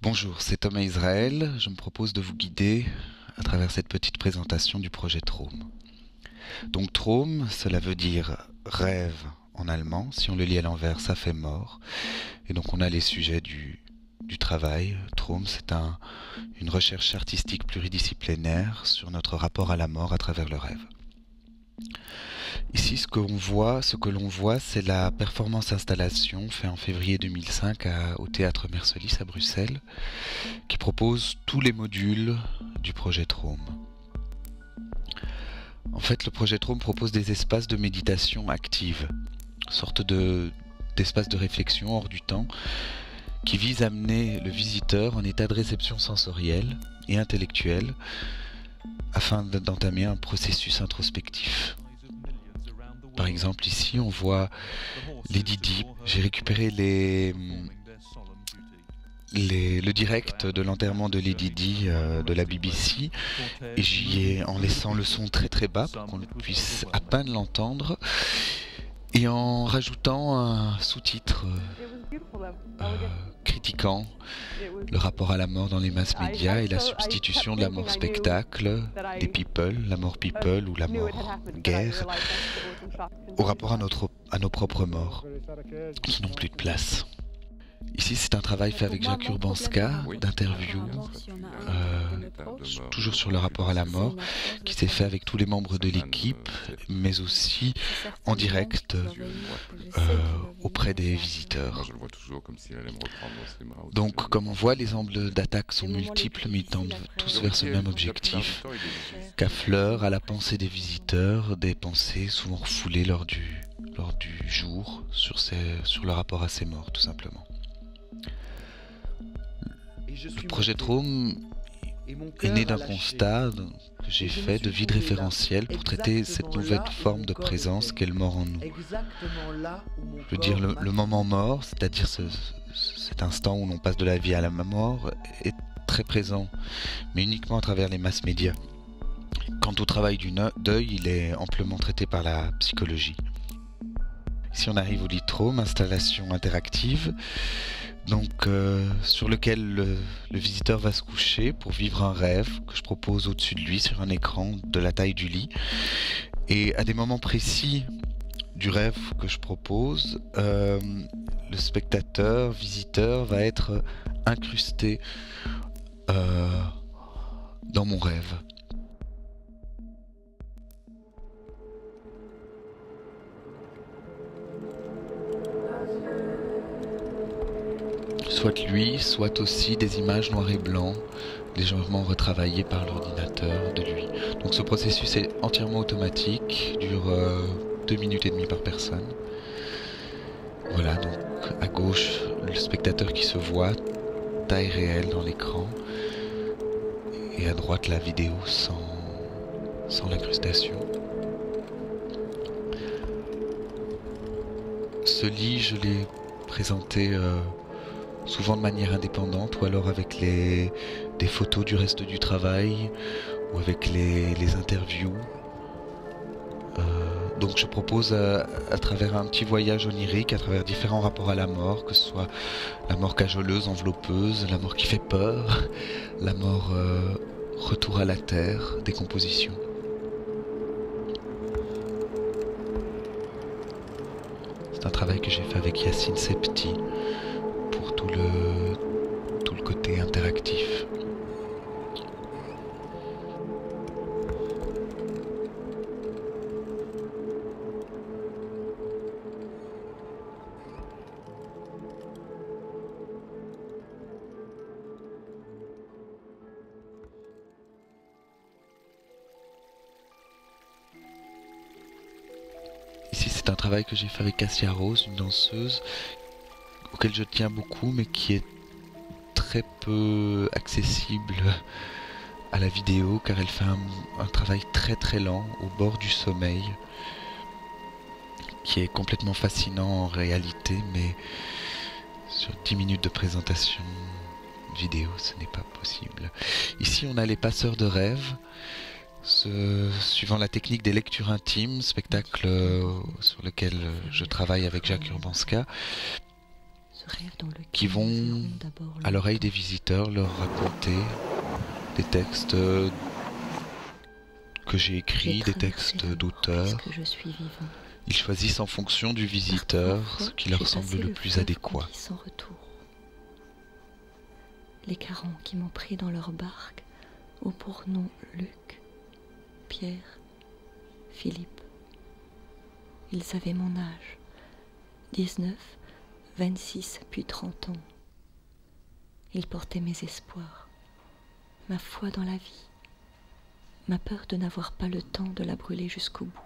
Bonjour, c'est Thomas Israël. Je me propose de vous guider à travers cette petite présentation du projet Traum. Donc Traum, cela veut dire rêve en allemand. Si on le lit à l'envers, ça fait mort. Et donc on a les sujets du travail. Traum, c'est une recherche artistique pluridisciplinaire sur notre rapport à la mort à travers le rêve. Ici, ce que l'on voit, c'est la performance installation faite en février 2005 au Théâtre Mercelis à Bruxelles, qui propose tous les modules du projet Traum. En fait, le projet Traum propose des espaces de méditation active, sorte d'espace de réflexion hors du temps, qui vise à amener le visiteur en état de réception sensorielle et intellectuelle, afin d'entamer un processus introspectif. Par exemple, ici, on voit Lady Di. J'ai récupéré le direct de l'enterrement de Lady Di de la BBC et j'y ai, en laissant le son très très bas pour qu'on puisse à peine l'entendre, et en rajoutant un sous-titre critiquant le rapport à la mort dans les masses médias et la substitution de la mort spectacle, des people, la mort people ou la mort guerre, au rapport à nos propres morts, qui n'ont plus de place. Ici, c'est un travail fait avec Jacques Urbanska, d'interview, toujours sur le rapport à la mort, qui s'est fait avec tous les membres de l'équipe, mais aussi en direct auprès des visiteurs. Donc, comme on voit, les angles d'attaque sont multiples, mais ils tendent tous vers ce même objectif, qu'affleurent à la pensée des visiteurs, des pensées souvent refoulées lors du jour, sur le rapport à ces morts, tout simplement. Le projet Traum est né d'un constat que j'ai fait de vide référentiel pour traiter cette nouvelle forme de présence qu'est le mort en nous. Je veux dire, le moment mort, c'est-à-dire cet instant où l'on passe de la vie à la mort, est très présent, mais uniquement à travers les masses médias. Quant au travail du deuil, il est amplement traité par la psychologie. Ici on arrive au lit Traum, installation interactive, donc sur lequel le visiteur va se coucher pour vivre un rêve que je propose au-dessus de lui sur un écran de la taille du lit. Et à des moments précis du rêve que je propose, le spectateur, visiteur, va être incrusté dans mon rêve. Soit lui, soit aussi des images noir et blanc, légèrement retravaillées par l'ordinateur de lui. Donc ce processus est entièrement automatique, dure 2 minutes et demie par personne. Voilà, donc à gauche, le spectateur qui se voit, taille réelle dans l'écran, et à droite la vidéo sans l'incrustation. Ce lit, je l'ai présenté souvent de manière indépendante, ou alors avec des photos du reste du travail, ou avec les interviews. Donc je propose à travers un petit voyage onirique, à travers différents rapports à la mort, que ce soit la mort cajoleuse, enveloppeuse, la mort qui fait peur, la mort retour à la terre, décomposition. C'est un travail que j'ai fait avec Yacine Septi pour tout le côté interactif. Ici, c'est un travail que j'ai fait avec Cassia Rose, une danseuse auquel je tiens beaucoup, mais qui est très peu accessible à la vidéo, car elle fait un travail très très lent au bord du sommeil, qui est complètement fascinant en réalité, mais sur 10 minutes de présentation vidéo, ce n'est pas possible. Ici, on a les passeurs de rêves, suivant la technique des lectures intimes, spectacle sur lequel je travaille avec Jacques Urbanska. qui vont à l'oreille des visiteurs leur raconter des textes que j'ai écrits, des textes d'auteurs. Ils choisissent en fonction du visiteur ce qui leur semble le plus adéquat. Les Carans qui m'ont pris dans leur barque ont pour nom Luc, Pierre, Philippe. Ils avaient mon âge, 19, 26 puis 30 ans. Ils portaient mes espoirs, ma foi dans la vie, ma peur de n'avoir pas le temps de la brûler jusqu'au bout.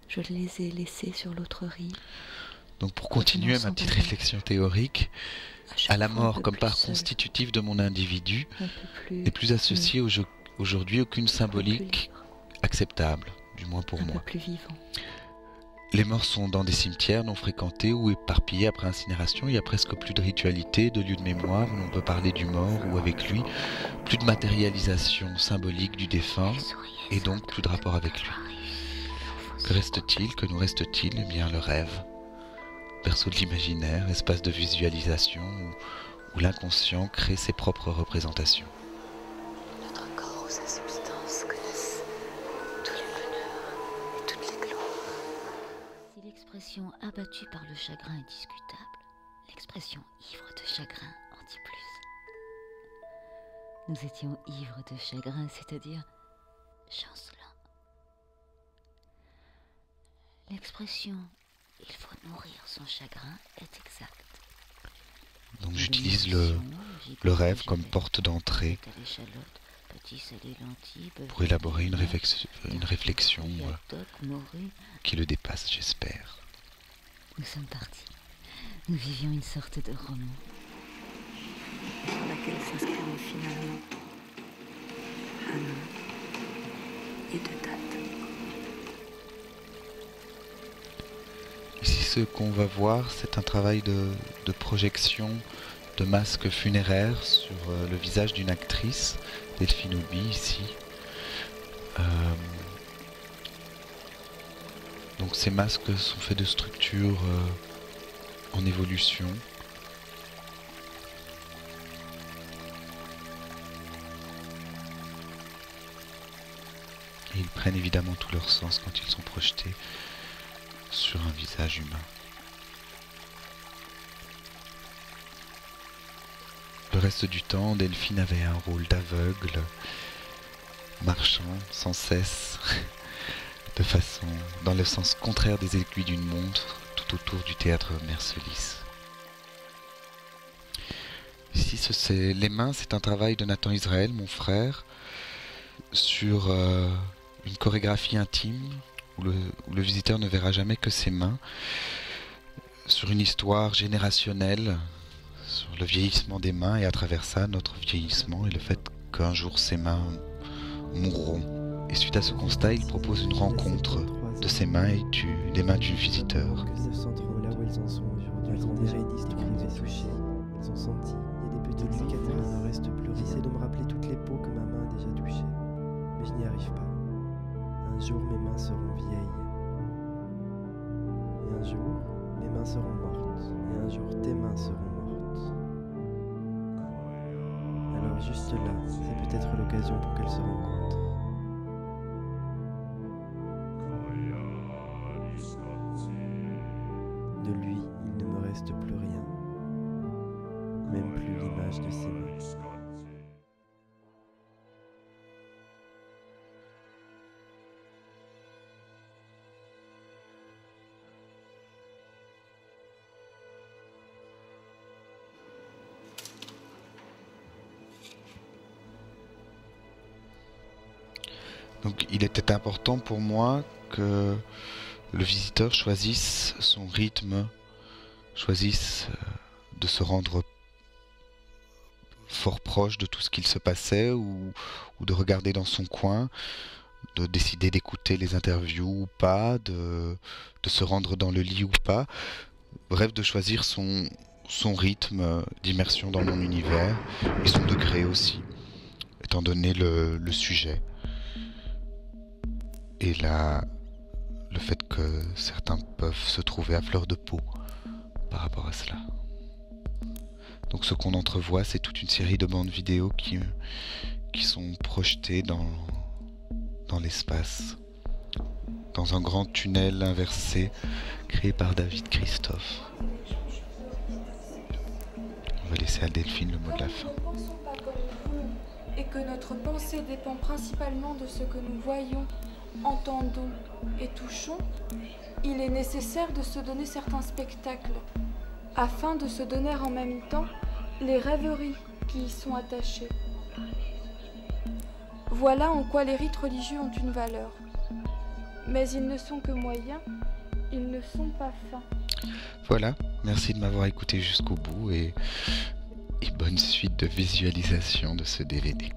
Je les ai laissés sur l'autre rive. Donc pour continuer ma petite réflexion théorique, à la mort comme part constitutive de mon individu n'est plus associée aujourd'hui aucune symbolique acceptable, du moins pour moi. Les morts sont dans des cimetières non fréquentés ou éparpillés après incinération. Il n'y a presque plus de ritualité, de lieu de mémoire où l'on peut parler du mort ou avec lui, plus de matérialisation symbolique du défunt et donc plus de rapport avec lui. Que reste-t-il, que nous reste-t-il? Eh bien le rêve, berceau de l'imaginaire, espace de visualisation où l'inconscient crée ses propres représentations. Notre corps ou sa substance connaissent tous les bonheurs et toutes les gloires. Si l'expression abattue par le chagrin est discutable, l'expression ivre de chagrin en dit plus. Nous étions ivres de chagrin, c'est-à-dire chancelants. L'expression « il faut nourrir son chagrin » est exacte. Donc j'utilise le rêve comme porte d'entrée pour élaborer une réflexion qui le dépasse, j'espère. Nous sommes partis. Nous vivions une sorte de roman. Sur laquelle s'inscrivait finalement un nom et deux dates. Ici, ce qu'on va voir, c'est un travail de projection de masques funéraires sur le visage d'une actrice, Delphine Houby, ici. Donc ces masques sont faits de structures en évolution. Et ils prennent évidemment tout leur sens quand ils sont projetés sur un visage humain. Le reste du temps, Delphine avait un rôle d'aveugle, marchant sans cesse, dans le sens contraire des aiguilles d'une montre, tout autour du théâtre Mercelis. Ici, les mains, c'est un travail de Nathan Israël, mon frère, sur une chorégraphie intime, où le visiteur ne verra jamais que ses mains, sur une histoire générationnelle, sur le vieillissement des mains et à travers ça, notre vieillissement et le fait qu'un jour ces mains mourront. Et suite à ce constat, il propose une rencontre de ses mains et des mains du visiteur. Là où elles en sont aujourd'hui, elles ont déjà été touchées, elles ont senti. Il y a des petites cicatrices, ne reste plus rien. J'essaie de me rappeler toutes les peaux que ma main a déjà touchées, mais je n'y arrive pas. Un jour, mes mains seront vieilles. Et un jour, mes mains seront mortes. Et un jour, tes mains seront mortes. Alors juste là, c'est peut-être l'occasion pour qu'elles se rencontrent. De lui, il ne me reste plus rien. Même plus l'image de ses mains. Donc il était important pour moi que le visiteur choisisse son rythme, choisisse de se rendre fort proche de tout ce qu'il se passait ou de regarder dans son coin, de décider d'écouter les interviews ou pas, de se rendre dans le lit ou pas. Bref, de choisir son rythme d'immersion dans mon univers et son degré aussi, étant donné le sujet. Et là, le fait que certains peuvent se trouver à fleur de peau par rapport à cela. Donc ce qu'on entrevoit, c'est toute une série de bandes vidéo qui sont projetées dans l'espace, dans un grand tunnel inversé créé par David Christophe. On va laisser à Delphine le mot de la fin. Nous ne pensons pas comme vous, et que notre pensée dépend principalement de ce que nous voyons, entendons et touchons, il est nécessaire de se donner certains spectacles, afin de se donner en même temps les rêveries qui y sont attachées. Voilà en quoi les rites religieux ont une valeur. Mais ils ne sont que moyens, ils ne sont pas fins. Voilà, merci de m'avoir écouté jusqu'au bout et bonne suite de visualisation de ce DVD.